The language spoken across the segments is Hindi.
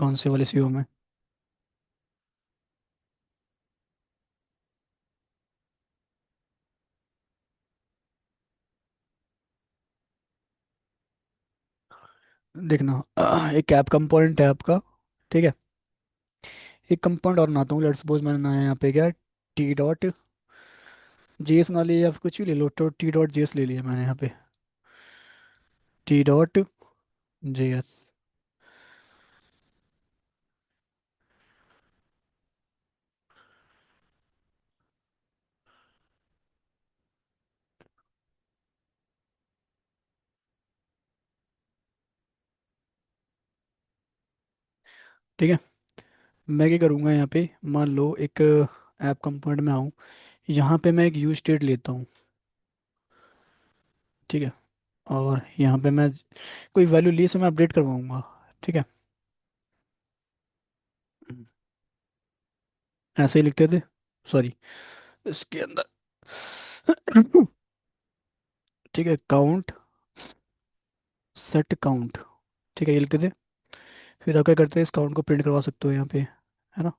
कौन से वाले सीओ में? देखना एक ऐप कंपोनेंट है आपका। ठीक है। एक कंपाउंड और बनाता हूँ। लेट्स सपोज मैंने बनाया यहाँ पे क्या, टी डॉट जेएस ना लिया या फिर कुछ भी ले लो, तो टी डॉट जेएस ले लिया मैंने यहाँ पे। T dot JS. ठीक है। मैं क्या करूँगा यहाँ पे, मान लो एक ऐप कंपोनेंट में आऊँ, यहाँ पे मैं एक यूज स्टेट लेता हूँ। ठीक है। और यहाँ पे मैं कोई वैल्यू ली से मैं अपडेट करवाऊंगा। ठीक है। हम्म। ऐसे ही लिखते थे। सॉरी, इसके अंदर ठीक है, काउंट सेट काउंट। ठीक है, ये लिखते थे। फिर आप क्या करते हैं, इस काउंट को प्रिंट करवा सकते हो यहाँ पे, है ना।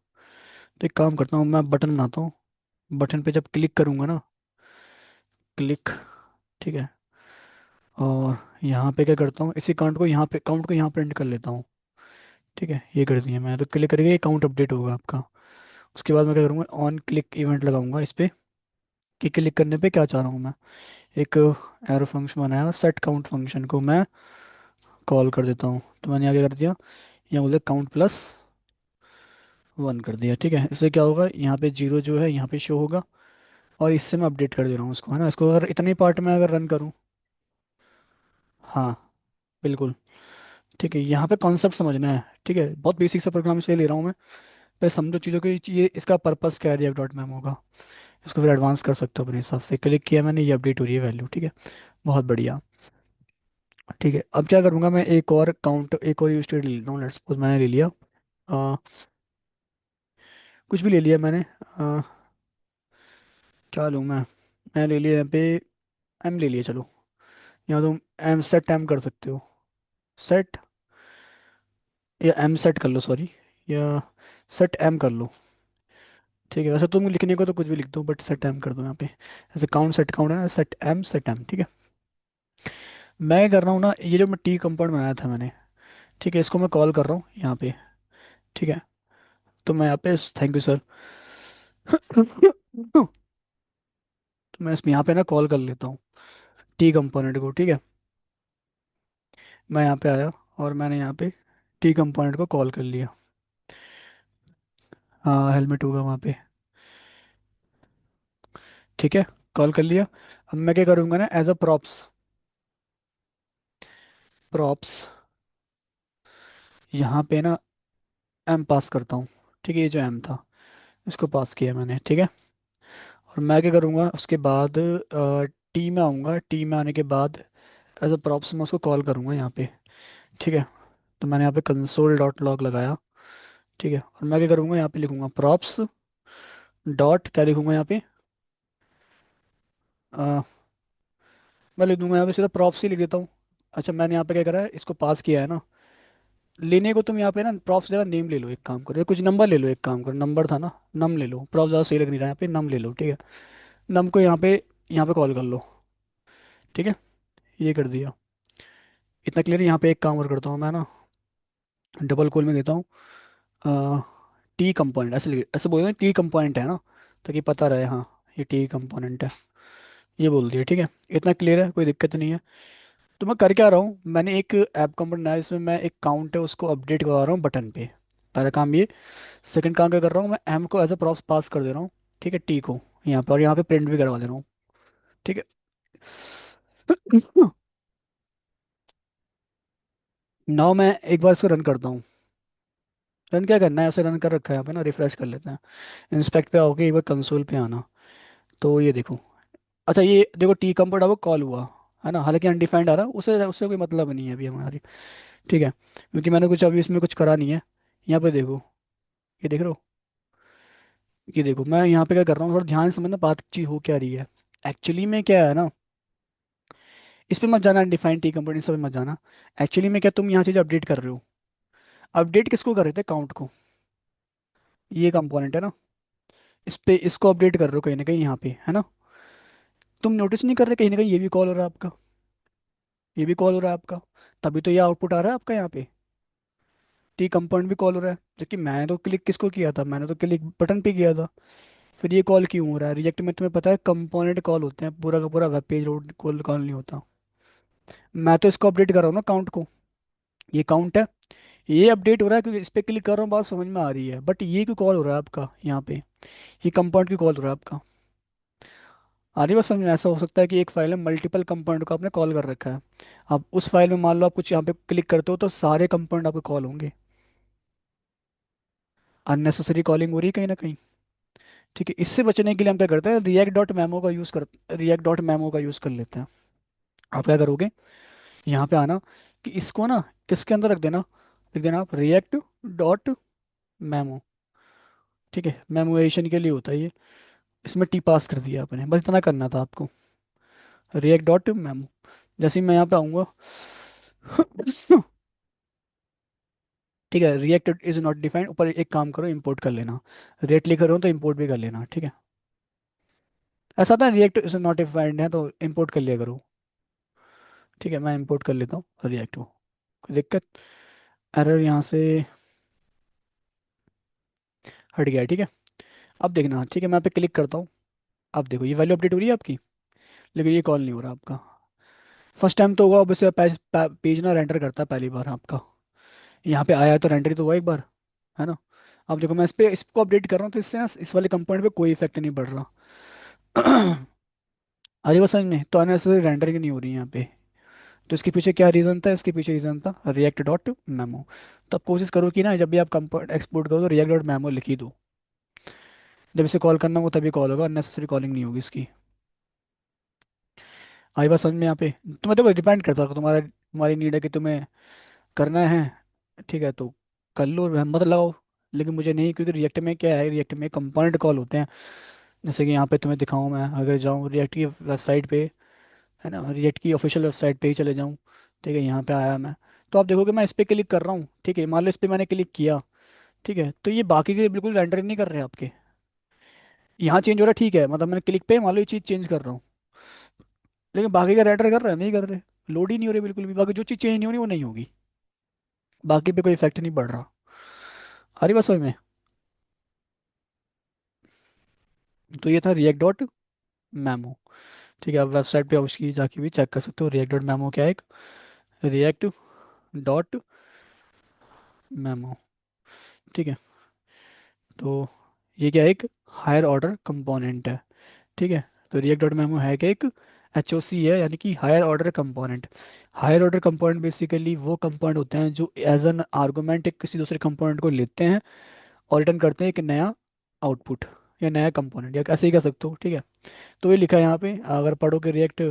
तो एक काम करता हूँ, मैं बटन बनाता हूँ। बटन पे जब क्लिक करूँगा ना, क्लिक, ठीक है, और यहाँ पे क्या करता हूँ, इसी काउंट को यहाँ प्रिंट कर लेता हूँ। ठीक है, ये कर दिया मैं, तो क्लिक करके ये काउंट अपडेट होगा आपका। उसके बाद मैं क्या करूँगा, ऑन क्लिक इवेंट लगाऊंगा इस पे, कि क्लिक करने पे क्या चाह रहा हूँ मैं। एक एरो फंक्शन बनाया, सेट काउंट फंक्शन को मैं कॉल कर देता हूँ। तो मैंने आगे कर दिया, यहाँ बोले काउंट प्लस वन कर दिया। ठीक है, इससे क्या होगा, यहाँ पे जीरो जो है यहाँ पे शो होगा। और इससे मैं अपडेट कर दे रहा हूँ उसको, है ना। इसको अगर इतने पार्ट में अगर रन करूँ, हाँ बिल्कुल। ठीक है, यहाँ पे कॉन्सेप्ट समझना है। ठीक है, बहुत बेसिक सा प्रोग्राम इसलिए ले रहा हूँ मैं। पहले समझो चीज़ों को, ये इसका पर्पस क्या है, रिएक्ट डॉट मैम होगा। इसको फिर एडवांस कर सकते हो अपने हिसाब से। क्लिक किया मैंने, ये अपडेट हो रही है वैल्यू। ठीक है, बहुत बढ़िया। ठीक है, अब क्या करूँगा मैं, एक और यूज स्टेट ले लेता हूँ। लेट्स सपोज मैंने ले लिया अ, कुछ भी ले लिया मैंने। क्या लूँ मैं ले लिया यहाँ पे, एम ले लिया चलो। यहाँ तुम एम सेट एम कर सकते हो, सेट, या एम सेट कर लो, सॉरी, या सेट एम कर लो। ठीक है, वैसे तुम लिखने को तो कुछ भी लिख दो, बट सेट एम कर दो यहाँ पे। जैसे काउंट सेट काउंट है ना, सेट एम। ठीक है। मैं कर रहा हूँ ना, ये जो मैं टी कंपाउंड बनाया था मैंने, ठीक है, इसको मैं कॉल कर रहा हूँ यहाँ पे। ठीक है, तो मैं यहाँ पे, थैंक यू सर तो मैं इसमें यहाँ पे ना कॉल कर लेता हूँ टी कंपोनेंट को। ठीक है, मैं यहाँ पे आया और मैंने यहाँ पे टी कंपोनेंट को कॉल कर लिया। हाँ, हेलमेट होगा वहाँ पे। ठीक है, कॉल कर लिया। अब मैं क्या करूँगा ना, एज अ प्रॉप्स, प्रॉप्स यहाँ पे ना एम पास करता हूँ। ठीक है, ये जो एम था इसको पास किया मैंने। ठीक है, और मैं क्या करूँगा उसके बाद, टी में आऊँगा। टी में आने के बाद एज अ प्रॉप्स मैं उसको कॉल करूँगा यहाँ पे। ठीक है, तो मैंने यहाँ पे कंसोल डॉट लॉग लगाया। ठीक है, और मैं क्या करूँगा, यहाँ पे लिखूंगा प्रॉप्स डॉट, क्या लिखूंगा यहाँ पे, अ, मैं लिख दूंगा यहाँ पे सीधा प्रॉप्स ही लिख देता हूँ। अच्छा, मैंने यहाँ पे क्या करा है, इसको पास किया है ना। लेने को तुम यहाँ पे ना प्रॉप्स जगह नेम ले लो, एक काम करो, या कुछ नंबर ले लो, एक काम करो, नंबर था ना, नम ले लो। प्रॉप्स ज़्यादा सही लग नहीं रहा है यहाँ पे, नम ले लो। ठीक है, नम को यहाँ पे कॉल कर लो। ठीक है, ये कर दिया। इतना क्लियर। यहाँ पे एक काम और करता हूँ मैं ना, डबल कोल में देता हूँ टी कंपोनेंट, ऐसे बोल टी कंपोनेंट है ना, ताकि पता रहे हाँ ये टी कंपोनेंट है। ये बोल दिया। ठीक है, इतना क्लियर है, कोई दिक्कत नहीं है। तो मैं कर क्या रहा हूँ, मैंने एक ऐप कंपोनेंट बनाया जिसमें मैं एक काउंट है उसको अपडेट करवा रहा हूँ बटन पे। पहला काम ये। सेकंड काम क्या कर रहा हूँ, मैं एम को एज अ प्रॉप्स पास कर दे रहा हूँ। ठीक है, टी को यहाँ पर, और यहाँ पे प्रिंट भी करवा दे रहा हूँ। ठीक है नाउ मैं एक बार इसको रन करता हूँ। रन क्या करना है, ऐसे रन कर रखा है यहाँ पे ना, रिफ्रेश कर लेते हैं। इंस्पेक्ट पे आओगे, एक बार कंसोल पे आना। तो ये देखो, अच्छा ये देखो, टी कंपोनेंट अब कॉल हुआ, है ना, हालांकि अनडिफाइंड आ रहा है, उससे उससे कोई मतलब नहीं है अभी हमारी। ठीक है, क्योंकि मैंने कुछ अभी इसमें कुछ करा नहीं है। यहाँ पे देखो, ये देख रहे हो, ये देखो मैं यहाँ पे क्या कर रहा हूँ, थोड़ा ध्यान से समझना बात चीज हो क्या रही है। एक्चुअली में क्या है ना, इस पे मत जाना, डिफाइन टी कंपोनेंट सब मत जाना। एक्चुअली में क्या, तुम यहाँ चीज अपडेट कर रहे हो। अपडेट किसको कर रहे थे, काउंट को। ये कंपोनेंट है ना, इस पे इसको अपडेट कर रहे हो कहीं ना कहीं यहाँ पे, है ना। तुम नोटिस नहीं कर रहे कहीं ना कहीं ये भी कॉल हो रहा है आपका, ये भी कॉल हो रहा है आपका, तभी तो ये आउटपुट आ रहा है आपका यहाँ पे। टी कंपाउंड भी कॉल हो रहा है, जबकि मैंने तो क्लिक किसको किया था, मैंने तो क्लिक बटन पे किया था। फिर ये कॉल क्यों हो रहा है, रिएक्ट में तुम्हें पता है कंपोनेंट कॉल होते हैं, पूरा का पूरा वेब पेज कॉल कॉल नहीं होता। मैं तो इसको अपडेट कर रहा हूँ ना काउंट को, ये काउंट है, ये अपडेट हो रहा है क्योंकि इस पे क्लिक कर रहा हूँ, बात समझ में आ रही है, बट ये क्यों कॉल हो रहा है आपका यहाँ पे, ये कंपाउंड की कॉल हो रहा है आपका। आ रही बात समझ में, ऐसा हो सकता है कि एक फाइल में मल्टीपल कंपाउंड को आपने कॉल कर रखा है। अब उस फाइल में मान लो आप कुछ यहाँ पे क्लिक करते हो तो सारे कंपाउंड आपके कॉल होंगे, अननेसेसरी कॉलिंग हो रही है कहीं ना कहीं। ठीक है, इससे बचने के लिए हम क्या करते हैं, रिएक्ट डॉट मेमो का यूज़ कर लेते हैं। आप क्या करोगे, यहाँ पे आना, कि इसको ना किसके अंदर रख देना, लिख देना आप रिएक्ट डॉट मेमो। ठीक है, मेमोएशन के लिए होता है ये, इसमें टी पास कर दिया आपने, बस इतना करना था आपको, रिएक्ट डॉट मेमो। जैसे ही मैं यहाँ पे आऊँगा ठीक है, रिएक्ट इज नॉट डिफाइंड, ऊपर एक काम करो इंपोर्ट कर लेना, रिएक्ट लिख रहे हो तो इंपोर्ट भी कर लेना, ठीक है। ऐसा था रिएक्ट इज नॉट डिफाइंड है तो इंपोर्ट कर लिया करो। ठीक है, मैं इंपोर्ट कर लेता हूँ रिएक्ट को, कोई दिक्कत, एरर यहाँ से हट गया, ठीक है। अब देखना, ठीक है, मैं यहाँ पे क्लिक करता हूँ, अब देखो ये वैल्यू अपडेट हो रही है आपकी, लेकिन ये कॉल नहीं हो रहा आपका। फर्स्ट टाइम तो हुआ, अब इसे पेज ना रेंडर करता है पहली बार आपका, यहाँ पे आया तो रेंडर ही तो हुआ एक बार, है ना। अब देखो मैं इस पे इसको अपडेट कर रहा हूँ तो इससे ना इस वाले कंपोनेंट पे कोई इफेक्ट नहीं पड़ रहा। अरे वो समझ में तो अननेसेसरी रेंडरिंग नहीं हो रही है यहाँ पे। तो इसके पीछे क्या रीज़न था, इसके पीछे रीज़न था रिएक्ट डॉट मेमो। तो आप कोशिश करो कि ना जब भी आप कंपोर्ट एक्सपोर्ट करो तो रिएक्ट डॉट मेमो लिख ही दो, जब इसे कॉल करना हो तभी कॉल होगा, अननेसेसरी कॉलिंग नहीं होगी इसकी। आई बात समझ में यहाँ पे, तुम्हें देखो डिपेंड करता है, तुम्हारा तुम्हारी नीड है कि तुम्हें करना है, ठीक है तो कर लो, मत लगाओ। लेकिन मुझे नहीं, क्योंकि रिएक्ट में क्या है, रिएक्ट में कंपोनेंट कॉल होते हैं। जैसे कि यहाँ पे तुम्हें दिखाऊं, मैं अगर जाऊँ रिएक्ट की वेबसाइट पे, है ना, रिएक्ट की ऑफिशियल वेबसाइट पे ही चले जाऊँ, ठीक है, यहाँ पे आया मैं, तो आप देखोगे मैं इस पे क्लिक कर रहा हूँ, ठीक है, मान लो इस पे मैंने क्लिक किया, ठीक है, तो ये बाकी के बिल्कुल रेंडर नहीं कर रहे हैं आपके, यहाँ चेंज हो रहा है, ठीक है, मतलब मैंने क्लिक पे मान लो ये चीज़ चेंज कर रहा हूँ, लेकिन बाकी का रेंडर कर रहा है, नहीं कर रहे, लोड ही नहीं हो रही बिल्कुल भी, बाकी जो चीज़ चेंज नहीं होनी वो नहीं होगी, बाकी पे कोई इफेक्ट नहीं पड़ रहा। आ रही बस में। तो ये था रिएक्ट डॉट मैमो। ठीक है, आप वेबसाइट पे उसकी जाके भी चेक कर सकते हो, रिएक्ट डॉट मैमो क्या है, एक रिएक्ट डॉट मैमो, ठीक है। तो ये क्या है, एक हायर ऑर्डर कंपोनेंट है, ठीक है। तो रिएक्ट डॉट मेमो है कि एक एच ओ सी है, यानी कि higher order component. Higher order component basically वो कंपोनेंट होते हैं जो एज एन आर्गूमेंट एक किसी दूसरे कंपोनेंट को लेते हैं और रिटर्न करते हैं एक नया आउटपुट या नया कंपोनेंट, या ऐसे ही कह सकते हो, ठीक है। तो ये लिखा है यहाँ पे, अगर पढ़ो कि React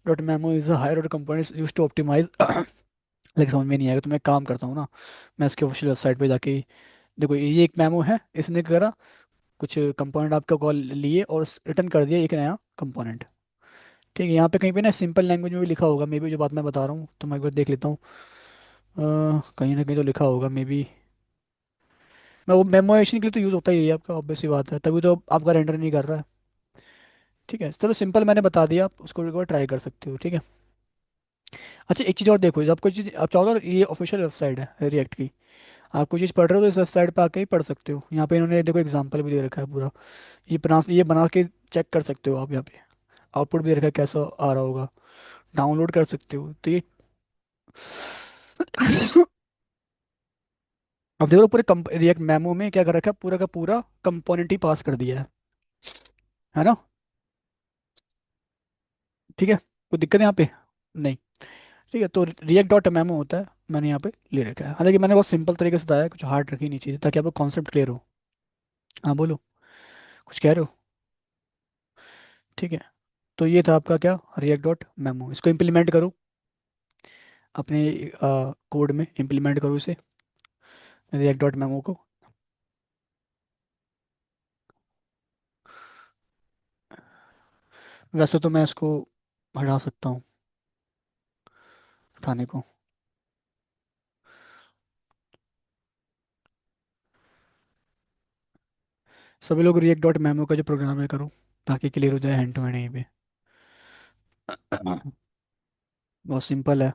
dot memo is a higher order component use to optimize लेकिन समझ में नहीं आएगा तो मैं एक काम करता हूँ ना, मैं इसके ऑफिशियल वेबसाइट पे जाके, देखो ये एक मेमो है, इसने करा कुछ कंपोनेंट आपका कॉल लिए और रिटर्न कर दिया एक नया कंपोनेंट। ठीक है, यहाँ पे कहीं पे ना सिंपल लैंग्वेज में भी लिखा होगा मे बी, जो बात मैं बता रहा हूँ तो मैं एक बार देख लेता हूँ। कहीं ना कहीं तो लिखा होगा मे बी, मैं वो मेमोरेशन के लिए तो यूज़ होता ही है आपका, ऑब्वियस सी बात है, तभी तो आपका रेंडर नहीं कर रहा है। ठीक है, चलो सिंपल मैंने बता दिया, आप उसको एक बार ट्राई कर सकते हो, ठीक है। अच्छा एक चीज़ और देखो, जब आप कोई चीज़ आप चाहो तो ये ऑफिशियल वेबसाइट है रिएक्ट की, आप कोई चीज़ पढ़ रहे हो तो इस वेबसाइट पे आके ही पढ़ सकते हो, यहाँ पे इन्होंने देखो एग्जाम्पल भी दे रखा है पूरा, ये बना के चेक कर सकते हो आप, यहाँ पे आउटपुट भी दे रखा है कैसा आ रहा होगा, डाउनलोड कर सकते हो तो ये अब देखो पूरे रिएक्ट मेमो में क्या कर रखा है, पूरा का पूरा कंपोनेंट ही पास कर दिया है ना। ठीक है, कोई दिक्कत है यहाँ पे, नहीं। ठीक है, तो रिएक्ट डॉट मेमो होता है, मैंने यहाँ पे ले रखा है, हालांकि मैंने बहुत सिंपल तरीके से बताया, कुछ हार्ड रखी नहीं चीज़, ताकि आपको कॉन्सेप्ट क्लियर हो। हाँ बोलो, कुछ कह रहे हो। ठीक है, तो ये था आपका क्या, रिएक्ट डॉट मेमो, इसको इम्प्लीमेंट करो अपने कोड में, इम्प्लीमेंट करो इसे, रिएक्ट डॉट मेमो को। वैसे तो मैं इसको हटा सकता हूँ, उठाने को। सभी लोग रिएक्ट डॉट मेमो का जो प्रोग्राम है करो, ताकि क्लियर हो जाए हैंड टू हैंड यहीं पे। बहुत सिंपल है।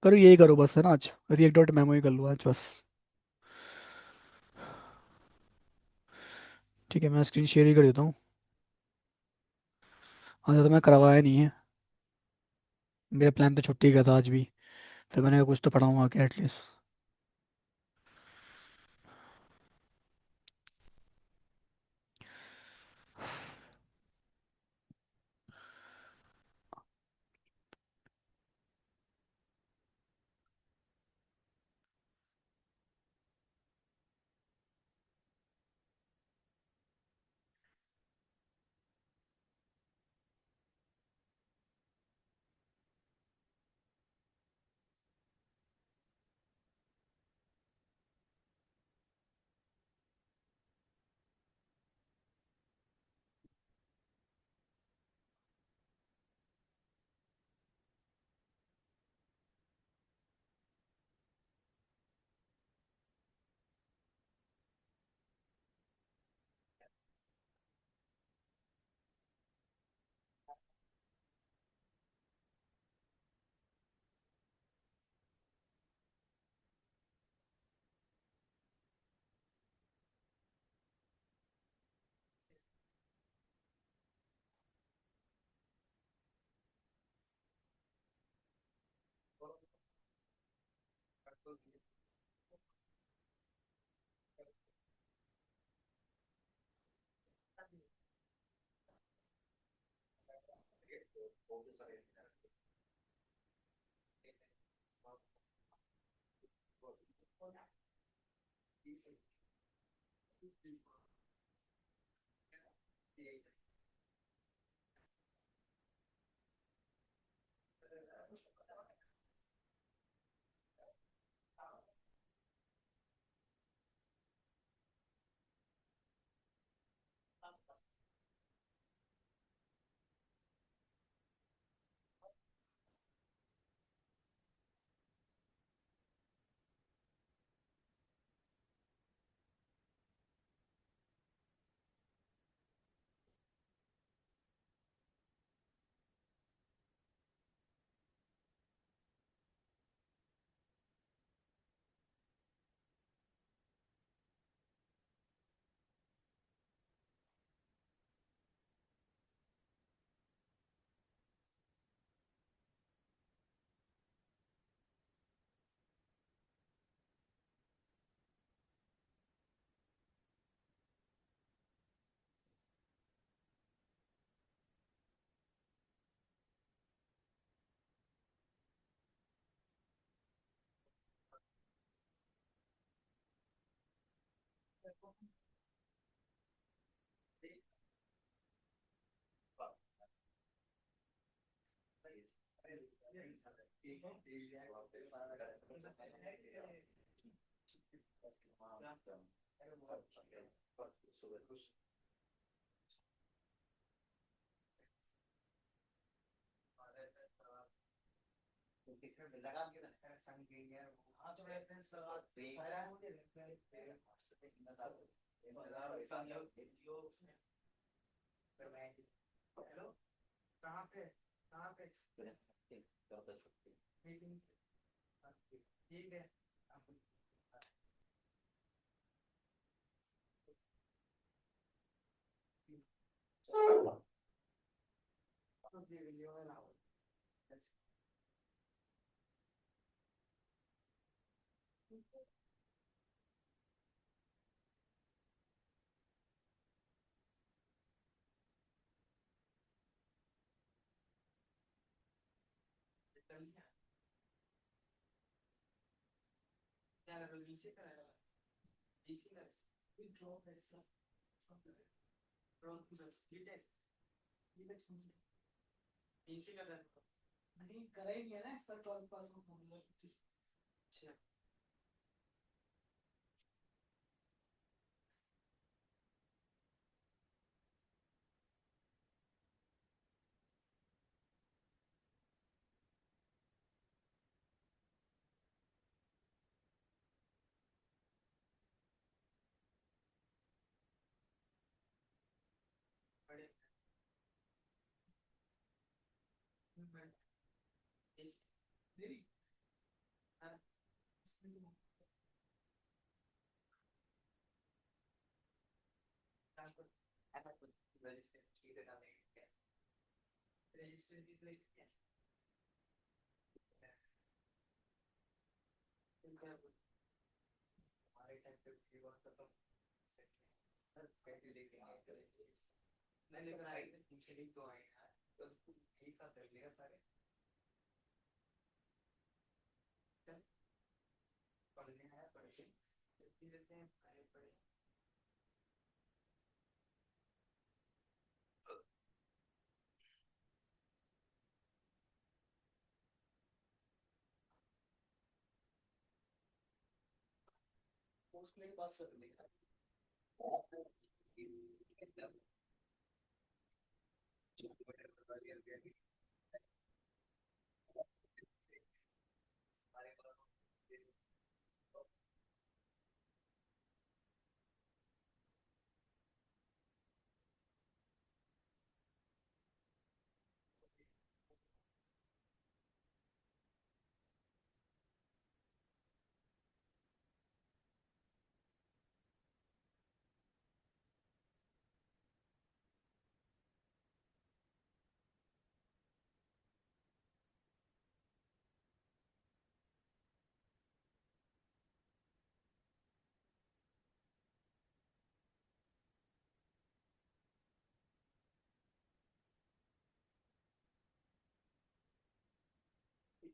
करो यही करो बस, है ना, आज रिएक्ट डॉट मेमो ही कर लो आज बस। ठीक है, मैं स्क्रीन शेयर ही कर देता हूँ। आज तो मैं करवाया नहीं है। मेरा प्लान तो छुट्टी का था आज भी। फिर मैंने कहा कुछ तो पढ़ाऊँ आके एटलीस्ट।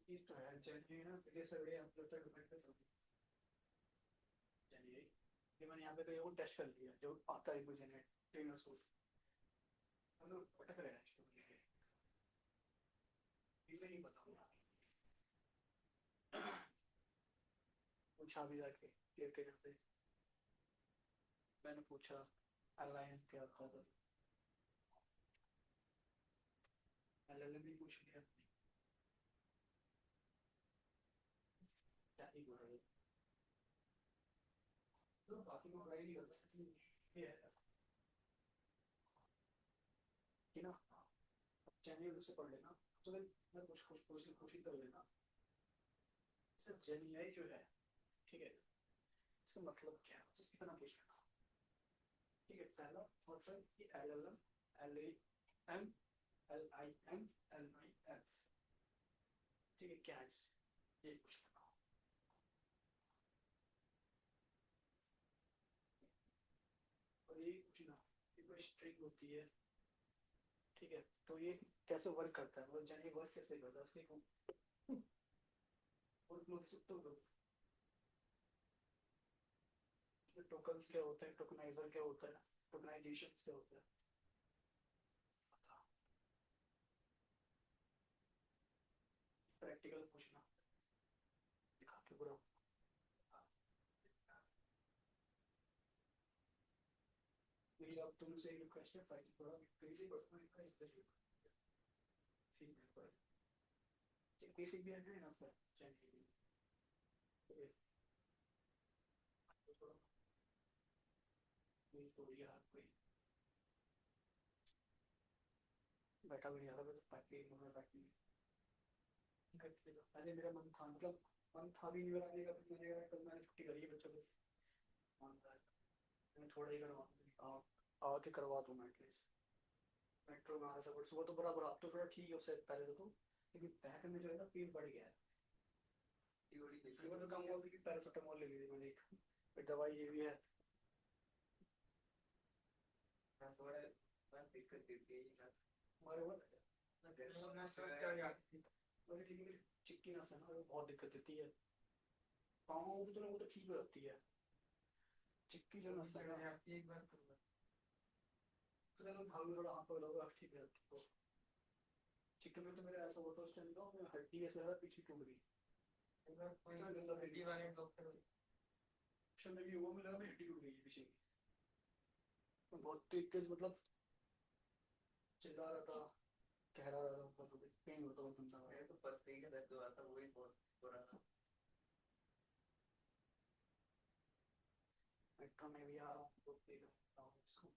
चीज तो है चलिए ना पहले से बड़े आप लोग तक डिपेंड कर चलिए ये मैंने यहाँ पे तो ये वो टेस्ट कर लिया जो आता है मुझे नेट ट्रेनर सूट हम लोग भटक रहे हैं एक्चुअली ये नहीं बताऊंगा पूछा भी जाके क्लियर के जाते मैंने पूछा अलायंस क्या होता था एलएलएम भी पूछ लिया क्या ही बोल रहे तो बाकी को ट्राई नहीं करता ये है कि ना चैनल से पढ़ लेना तो मैं कुछ कुछ कोशिश कर लेना सर जेनीआई जो है ठीक है इसका मतलब क्या है इतना पूछ लेना ठीक है पहला और फिर ये एलएलएम एलएएम एलआईएम एलआईएम ठीक है क्या है ये पूछ लेना और ये पूछना ये कोई स्ट्रिंग होती है ठीक है तो ये कैसे वर्क करता है मतलब जानिए वर्क कैसे करता है उसके और तो टोकन्स क्या होते हैं टोकनाइजर क्या होता है टोकनाइजेशन क्या होता है प्रैक्टिकल पूछना दिखा के पूरा मेरी अब तुमसे एक रिक्वेस्ट है फाइल थोड़ा क्रेजी पर्सनल का इंटरव्यू सीन पर बेसिक भी है ना पर चाहिए तो थोड़ा कोई थोड़ी हाथ कोई बैठा भी नहीं आ रहा बस पार्टी में बैठी पहले मेरा मन था मतलब मन था भी नहीं मेरा आने का फिर मैंने कहा कल मैंने छुट्टी करी है बच्चों को मान रहा है मैं थोड़ा ही करवा आके करवा दूँ मैं एटलीस्ट मेट्रो में आ रहा था बट सुबह तो बड़ा बुरा अब तो थोड़ा ठीक है उससे पहले से तो लेकिन बैक में जो है ना पेन बढ़ गया है फीवर तो कम हुआ क्योंकि पैरासिटामोल ले ली थी मैंने एक दवाई ये भी है हमारे वो चिक्की नस है ना वो बहुत दिक्कत देती है पाँव भी तो ना वो तो ठीक हो जाती है चिक्की जो नस है ना एक बार तो चलो भाग थोड़ा हाथ पकड़ लो ठीक है तो चिकन में तो मेरा ऐसा होता है उस टाइम का हड्डी ऐसा है पीछे टूट गई हड्डी वाले डॉक्टर में भी वो मिला मेरी हड्डी टूट गई पीछे की बहुत तरीके से मतलब चिल्ला रहा था कह रहा था मतलब पेन होता हुआ सुनता है तो पत्ते का दर्द हुआ था वही बहुत बुरा था मेट्रो में भी आ रहा हूँ तो देख रहा हूँ इसको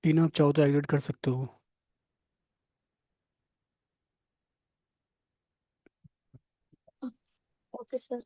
टीन आप चाहो तो एग्जिट कर सकते हो। Okay sir.